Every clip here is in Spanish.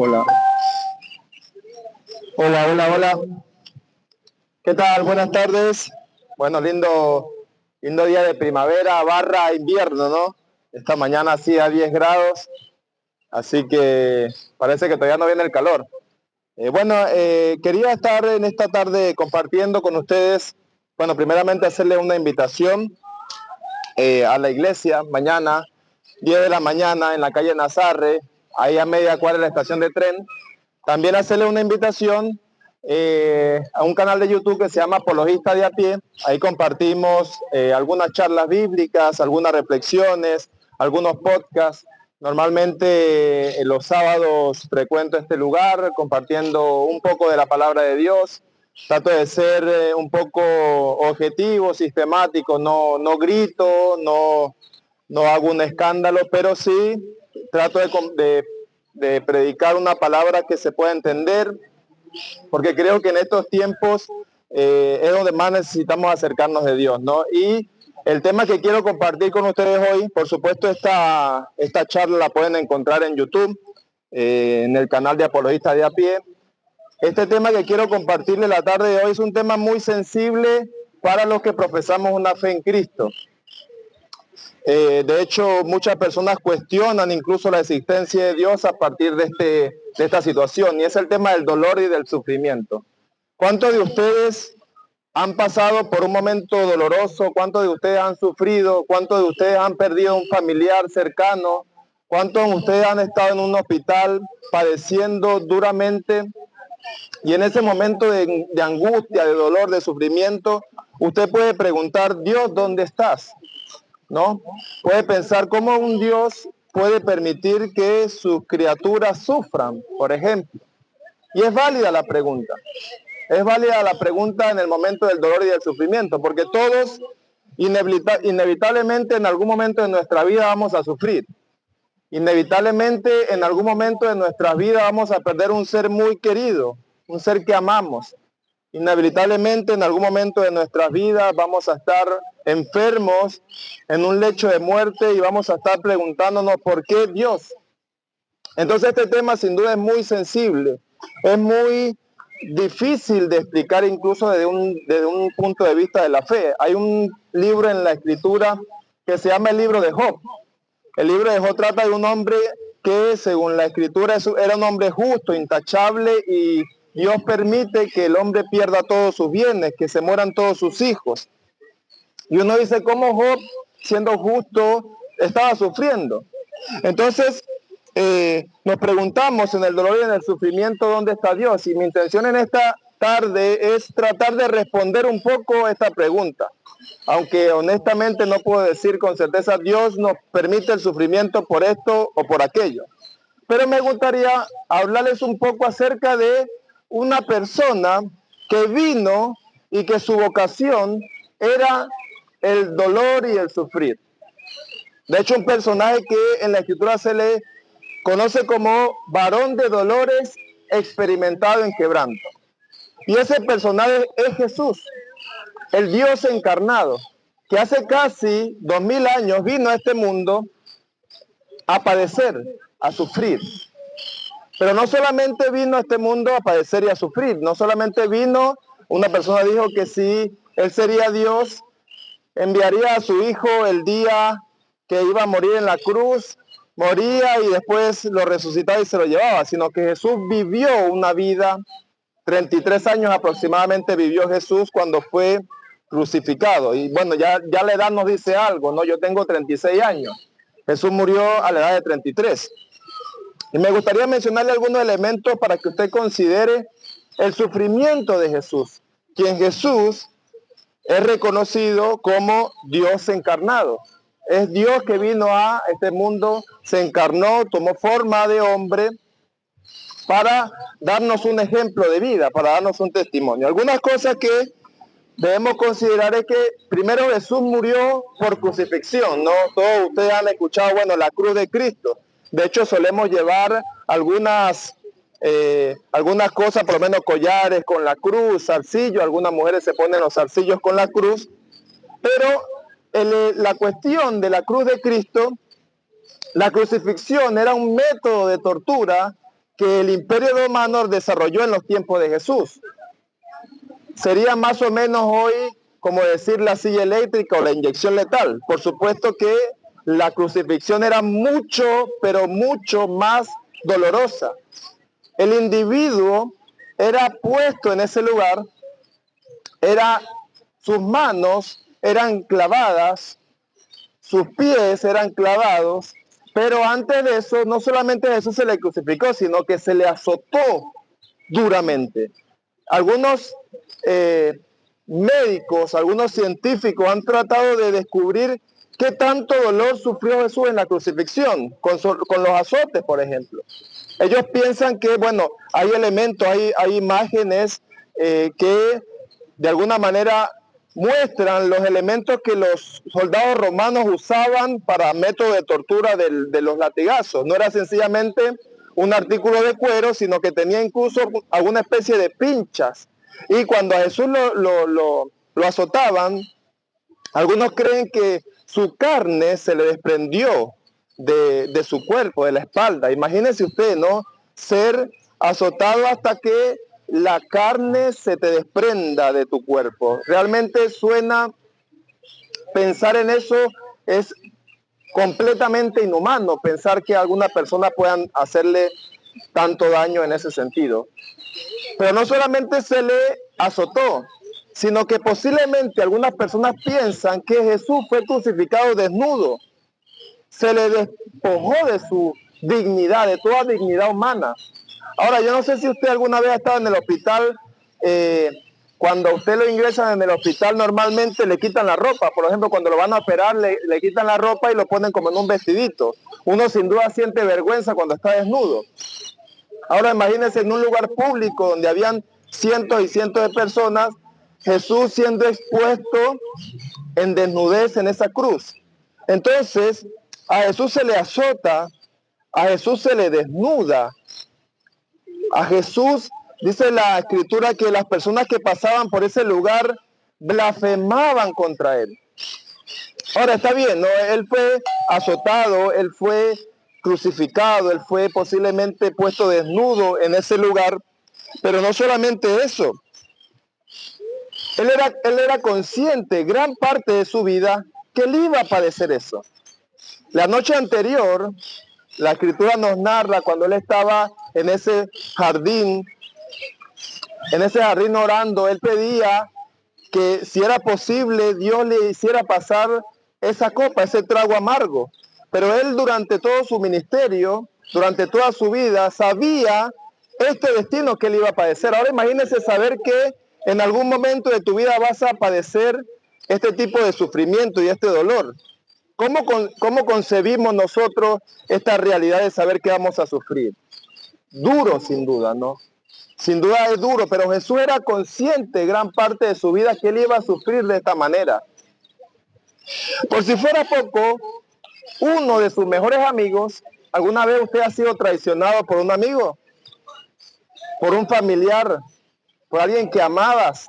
Hola. Hola. ¿Qué tal? Buenas tardes. Bueno, lindo día de primavera barra invierno, ¿no? Esta mañana sí a 10 grados, así que parece que todavía no viene el calor. Quería estar en esta tarde compartiendo con ustedes, bueno, primeramente hacerle una invitación a la iglesia mañana, 10 de la mañana, en la calle Nazarre, ahí a media cuadra de la estación de tren. También hacerle una invitación a un canal de YouTube que se llama Apologista de a Pie. Ahí compartimos algunas charlas bíblicas, algunas reflexiones, algunos podcasts. Normalmente los sábados frecuento este lugar compartiendo un poco de la palabra de Dios. Trato de ser un poco objetivo, sistemático, no grito, no hago un escándalo, pero sí trato de predicar una palabra que se pueda entender, porque creo que en estos tiempos es donde más necesitamos acercarnos de Dios, ¿no? Y el tema que quiero compartir con ustedes hoy, por supuesto, esta charla la pueden encontrar en YouTube, en el canal de Apologista de a Pie. Este tema que quiero compartirle la tarde de hoy es un tema muy sensible para los que profesamos una fe en Cristo. De hecho, muchas personas cuestionan incluso la existencia de Dios a partir de esta situación, y es el tema del dolor y del sufrimiento. ¿Cuántos de ustedes han pasado por un momento doloroso? ¿Cuántos de ustedes han sufrido? ¿Cuántos de ustedes han perdido un familiar cercano? ¿Cuántos de ustedes han estado en un hospital padeciendo duramente? Y en ese momento de angustia, de dolor, de sufrimiento, usted puede preguntar: Dios, ¿dónde estás? ¿No? Puede pensar cómo un Dios puede permitir que sus criaturas sufran, por ejemplo. Y es válida la pregunta. Es válida la pregunta en el momento del dolor y del sufrimiento, porque todos inevitablemente en algún momento de nuestra vida vamos a sufrir. Inevitablemente en algún momento de nuestra vida vamos a perder un ser muy querido, un ser que amamos. Inevitablemente en algún momento de nuestras vidas vamos a estar enfermos en un lecho de muerte y vamos a estar preguntándonos ¿por qué Dios? Entonces este tema sin duda es muy sensible, es muy difícil de explicar incluso desde un punto de vista de la fe. Hay un libro en la escritura que se llama el libro de Job. El libro de Job trata de un hombre que según la escritura era un hombre justo, intachable, y Dios permite que el hombre pierda todos sus bienes, que se mueran todos sus hijos. Y uno dice, ¿cómo Job, siendo justo, estaba sufriendo? Entonces, nos preguntamos en el dolor y en el sufrimiento, ¿dónde está Dios? Y mi intención en esta tarde es tratar de responder un poco esta pregunta. Aunque honestamente no puedo decir con certeza, Dios nos permite el sufrimiento por esto o por aquello. Pero me gustaría hablarles un poco acerca de una persona que vino y que su vocación era el dolor y el sufrir. De hecho, un personaje que en la escritura se le conoce como varón de dolores experimentado en quebranto. Y ese personaje es Jesús, el Dios encarnado, que hace casi 2000 años vino a este mundo a padecer, a sufrir. Pero no solamente vino a este mundo a padecer y a sufrir, no solamente vino, una persona dijo que si él sería Dios, enviaría a su hijo el día que iba a morir en la cruz, moría y después lo resucitaba y se lo llevaba, sino que Jesús vivió una vida, 33 años aproximadamente vivió Jesús cuando fue crucificado. Y bueno, ya la edad nos dice algo, ¿no? Yo tengo 36 años. Jesús murió a la edad de 33. Y me gustaría mencionarle algunos elementos para que usted considere el sufrimiento de Jesús, quien Jesús es reconocido como Dios encarnado. Es Dios que vino a este mundo, se encarnó, tomó forma de hombre para darnos un ejemplo de vida, para darnos un testimonio. Algunas cosas que debemos considerar es que primero Jesús murió por crucifixión, ¿no? Todos ustedes han escuchado, bueno, la cruz de Cristo. De hecho, solemos llevar algunas cosas, por lo menos collares con la cruz, zarcillos. Algunas mujeres se ponen los zarcillos con la cruz. Pero la cuestión de la cruz de Cristo, la crucifixión era un método de tortura que el Imperio Romano desarrolló en los tiempos de Jesús. Sería más o menos hoy como decir la silla eléctrica o la inyección letal. Por supuesto que la crucifixión era mucho, pero mucho más dolorosa. El individuo era puesto en ese lugar, sus manos eran clavadas, sus pies eran clavados, pero antes de eso, no solamente a Jesús se le crucificó, sino que se le azotó duramente. Algunos médicos, algunos científicos han tratado de descubrir qué tanto dolor sufrió Jesús en la crucifixión, con los azotes, por ejemplo. Ellos piensan que, bueno, hay elementos, hay imágenes que de alguna manera muestran los elementos que los soldados romanos usaban para método de tortura de los latigazos. No era sencillamente un artículo de cuero, sino que tenía incluso alguna especie de pinchas. Y cuando a Jesús lo azotaban, algunos creen que su carne se le desprendió de su cuerpo, de la espalda. Imagínese usted, ¿no? Ser azotado hasta que la carne se te desprenda de tu cuerpo. Realmente suena, pensar en eso es completamente inhumano, pensar que alguna persona puedan hacerle tanto daño en ese sentido. Pero no solamente se le azotó, sino que posiblemente algunas personas piensan que Jesús fue crucificado desnudo. Se le despojó de su dignidad, de toda dignidad humana. Ahora, yo no sé si usted alguna vez ha estado en el hospital. Cuando a usted lo ingresan en el hospital, normalmente le quitan la ropa. Por ejemplo, cuando lo van a operar, le quitan la ropa y lo ponen como en un vestidito. Uno sin duda siente vergüenza cuando está desnudo. Ahora imagínense en un lugar público donde habían cientos y cientos de personas, Jesús siendo expuesto en desnudez en esa cruz. Entonces, a Jesús se le azota, a Jesús se le desnuda, a Jesús, dice la Escritura, que las personas que pasaban por ese lugar blasfemaban contra él. Ahora está bien, ¿no? Él fue azotado, él fue crucificado, él fue posiblemente puesto desnudo en ese lugar, pero no solamente eso. Él era consciente, gran parte de su vida, que él iba a padecer eso. La noche anterior, la Escritura nos narra cuando él estaba en ese jardín orando, él pedía que si era posible, Dios le hiciera pasar esa copa, ese trago amargo. Pero él durante todo su ministerio, durante toda su vida, sabía este destino que él iba a padecer. Ahora imagínese saber que en algún momento de tu vida vas a padecer este tipo de sufrimiento y este dolor. ¿Cómo concebimos nosotros esta realidad de saber que vamos a sufrir? Duro, sin duda, ¿no? Sin duda es duro, pero Jesús era consciente gran parte de su vida que él iba a sufrir de esta manera. Por si fuera poco, uno de sus mejores amigos, ¿alguna vez usted ha sido traicionado por un amigo? ¿Por un familiar? ¿Por alguien que amabas?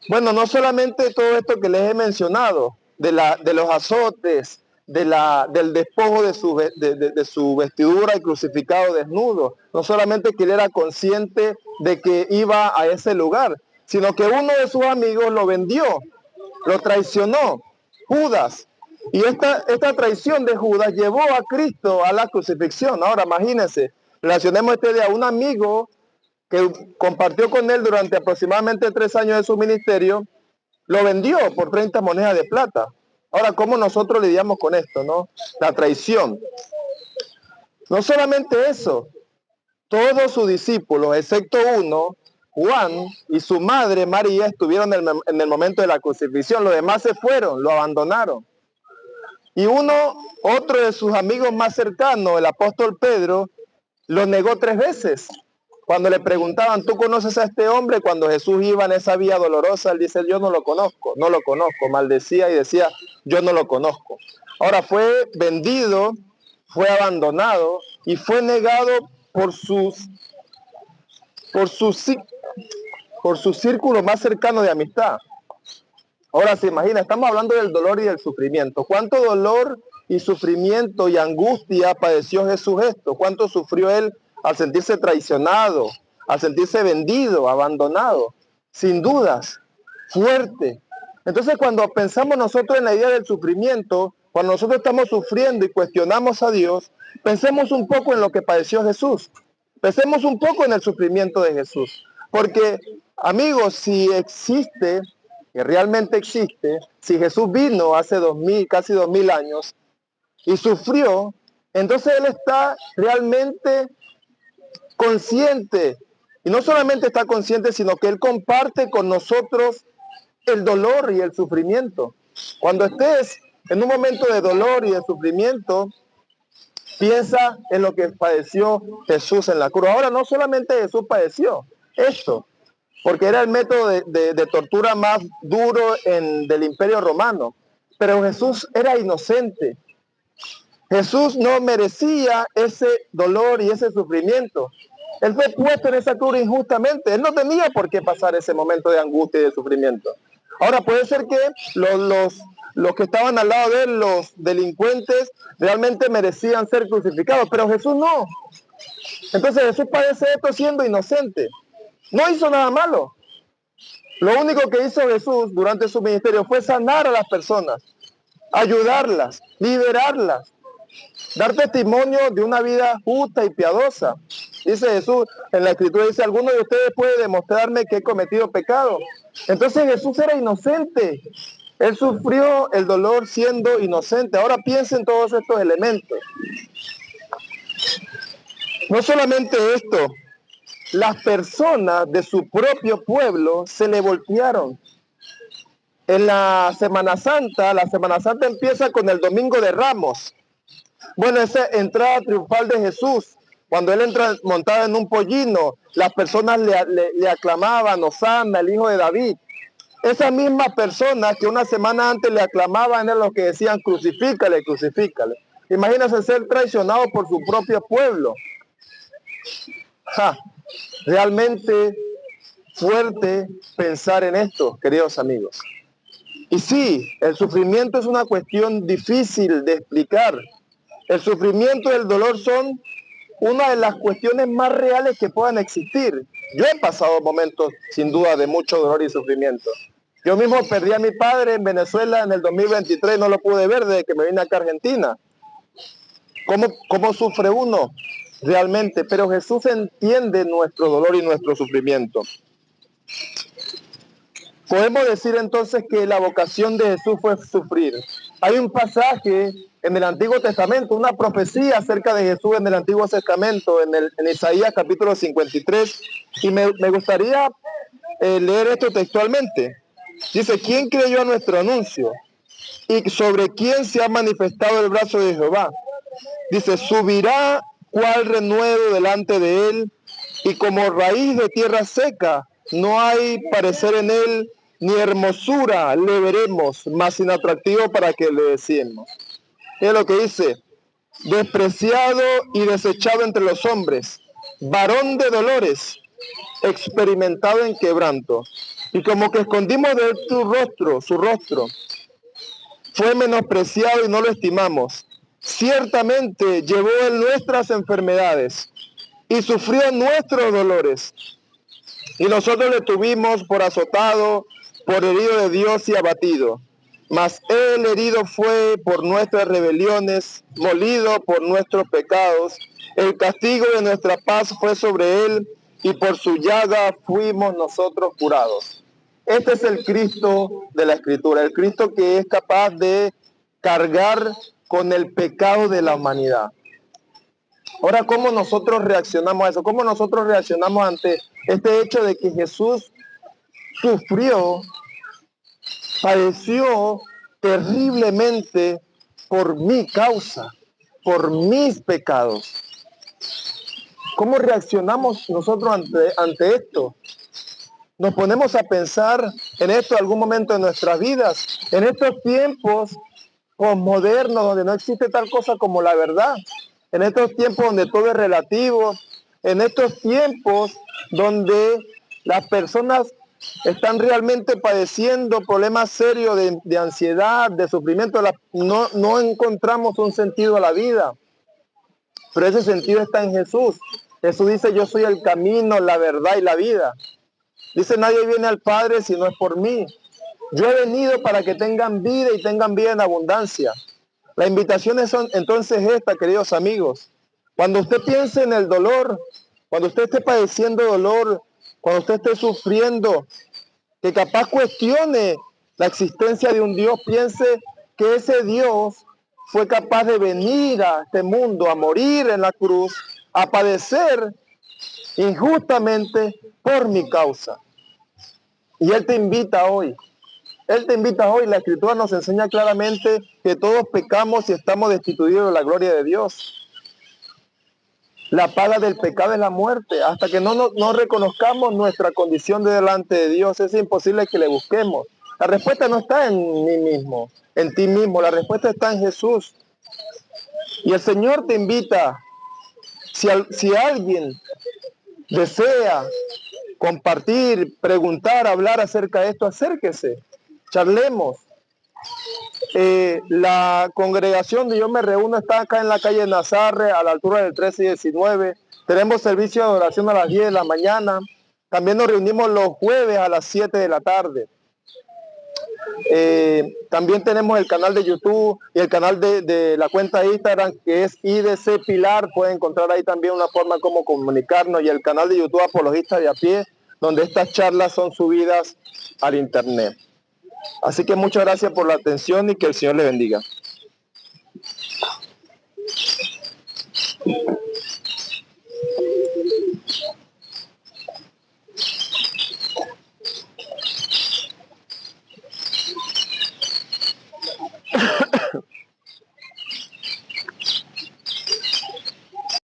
Bueno, no solamente todo esto que les he mencionado, de los azotes, del despojo de su vestidura y crucificado desnudo. No solamente que él era consciente de que iba a ese lugar, sino que uno de sus amigos lo vendió, lo traicionó, Judas. Y esta traición de Judas llevó a Cristo a la crucifixión. Ahora imagínense, relacionemos este día a un amigo que compartió con él durante aproximadamente 3 años de su ministerio, lo vendió por 30 monedas de plata. Ahora, ¿cómo nosotros lidiamos con esto, no? La traición. No solamente eso, todos sus discípulos, excepto uno, Juan y su madre María, estuvieron en el momento de la crucifixión. Los demás se fueron, lo abandonaron. Y otro de sus amigos más cercanos, el apóstol Pedro, lo negó 3 veces. Cuando le preguntaban, ¿tú conoces a este hombre? Cuando Jesús iba en esa vía dolorosa, él dice, yo no lo conozco, maldecía y decía, yo no lo conozco. Ahora fue vendido, fue abandonado y fue negado por su círculo más cercano de amistad. Ahora se imagina, estamos hablando del dolor y del sufrimiento. ¿Cuánto dolor y sufrimiento y angustia padeció Jesús esto? ¿Cuánto sufrió él al sentirse traicionado, al sentirse vendido, abandonado, sin dudas, fuerte. Entonces, cuando pensamos nosotros en la idea del sufrimiento, cuando nosotros estamos sufriendo y cuestionamos a Dios, pensemos un poco en lo que padeció Jesús. Pensemos un poco en el sufrimiento de Jesús. Porque, amigos, si existe, que realmente existe, si Jesús vino hace casi 2000 años y sufrió, entonces Él está realmente consciente. Y no solamente está consciente, sino que Él comparte con nosotros el dolor y el sufrimiento. Cuando estés en un momento de dolor y de sufrimiento, piensa en lo que padeció Jesús en la cruz. Ahora, no solamente Jesús padeció esto, porque era el método de tortura más duro del Imperio Romano, pero Jesús era inocente. Jesús no merecía ese dolor y ese sufrimiento. Él fue puesto en esa cruz injustamente. Él no tenía por qué pasar ese momento de angustia y de sufrimiento. Ahora, puede ser que los que estaban al lado de él, los delincuentes, realmente merecían ser crucificados, pero Jesús no. Entonces Jesús padece esto siendo inocente. No hizo nada malo. Lo único que hizo Jesús durante su ministerio fue sanar a las personas, ayudarlas, liberarlas, dar testimonio de una vida justa y piadosa. Dice Jesús en la Escritura, dice, ¿alguno de ustedes puede demostrarme que he cometido pecado? Entonces Jesús era inocente. Él sufrió el dolor siendo inocente. Ahora piensen todos estos elementos. No solamente esto, las personas de su propio pueblo se le voltearon. En la Semana Santa empieza con el Domingo de Ramos. Bueno, esa entrada triunfal de Jesús, cuando Él entra montado en un pollino, las personas le aclamaban, Hosana, el hijo de David. Esas mismas personas que una semana antes le aclamaban eran los que decían, crucifícale, crucifícale. Imagínense ser traicionado por su propio pueblo. Realmente fuerte pensar en esto, queridos amigos. Y sí, el sufrimiento es una cuestión difícil de explicar. El sufrimiento y el dolor son una de las cuestiones más reales que puedan existir. Yo he pasado momentos, sin duda, de mucho dolor y sufrimiento. Yo mismo perdí a mi padre en Venezuela en el 2023, no lo pude ver desde que me vine acá a Argentina. ¿Cómo sufre uno realmente? Pero Jesús entiende nuestro dolor y nuestro sufrimiento. Podemos decir entonces que la vocación de Jesús fue sufrir. Hay un pasaje en el Antiguo Testamento, una profecía acerca de Jesús en el Antiguo Testamento, en Isaías capítulo 53, y me gustaría leer esto textualmente. Dice, ¿quién creyó a nuestro anuncio? ¿Y sobre quién se ha manifestado el brazo de Jehová? Dice, subirá cual renuevo delante de él, y como raíz de tierra seca, no hay parecer en él, ni hermosura le veremos, más inatractivo para que le deseemos. Es lo que dice, despreciado y desechado entre los hombres, varón de dolores, experimentado en quebranto. Y como que escondimos de él su rostro, fue menospreciado y no lo estimamos. Ciertamente llevó él nuestras enfermedades y sufrió nuestros dolores. Y nosotros le tuvimos por azotado, por herido de Dios y abatido. Mas él herido fue por nuestras rebeliones, molido por nuestros pecados. El castigo de nuestra paz fue sobre él, y por su llaga fuimos nosotros curados. Este es el Cristo de la Escritura, el Cristo que es capaz de cargar con el pecado de la humanidad. Ahora, ¿cómo nosotros reaccionamos a eso? ¿Cómo nosotros reaccionamos ante este hecho de que Jesús sufrió, padeció terriblemente por mi causa, por mis pecados? ¿Cómo reaccionamos nosotros ante esto? Nos ponemos a pensar en esto en algún momento de nuestras vidas, en estos tiempos posmodernos donde no existe tal cosa como la verdad, en estos tiempos donde todo es relativo, en estos tiempos donde las personas están realmente padeciendo problemas serios de ansiedad, de sufrimiento, no encontramos un sentido a la vida, pero ese sentido está en Jesús. Jesús dice, yo soy el camino, la verdad y la vida. Dice, nadie viene al Padre si no es por mí. Yo he venido para que tengan vida y tengan vida en abundancia. La invitación es entonces esta, queridos amigos. Cuando usted piense en el dolor, cuando usted esté padeciendo dolor, cuando usted esté sufriendo, que capaz cuestione la existencia de un Dios, piense que ese Dios fue capaz de venir a este mundo, a morir en la cruz, a padecer injustamente por mi causa. Y Él te invita hoy. Él te invita hoy. La Escritura nos enseña claramente que todos pecamos y estamos destituidos de la gloria de Dios. La paga del pecado es la muerte. Hasta que no reconozcamos nuestra condición de delante de Dios, es imposible que le busquemos. La respuesta no está en mí mismo, en ti mismo. La respuesta está en Jesús. Y el Señor te invita, si alguien desea compartir, preguntar, hablar acerca de esto, acérquese, charlemos. La congregación donde yo me reúno está acá en la calle Nazarre, a la altura del 13 y 19. Tenemos servicio de oración a las 10 de la mañana. También nos reunimos los jueves a las 7 de la tarde. También tenemos el canal de YouTube y el canal de la cuenta de Instagram, que es IDC Pilar. Pueden encontrar ahí también una forma como comunicarnos, y el canal de YouTube Apologistas de a Pie, donde estas charlas son subidas al internet. Así que muchas gracias por la atención y que el Señor les bendiga.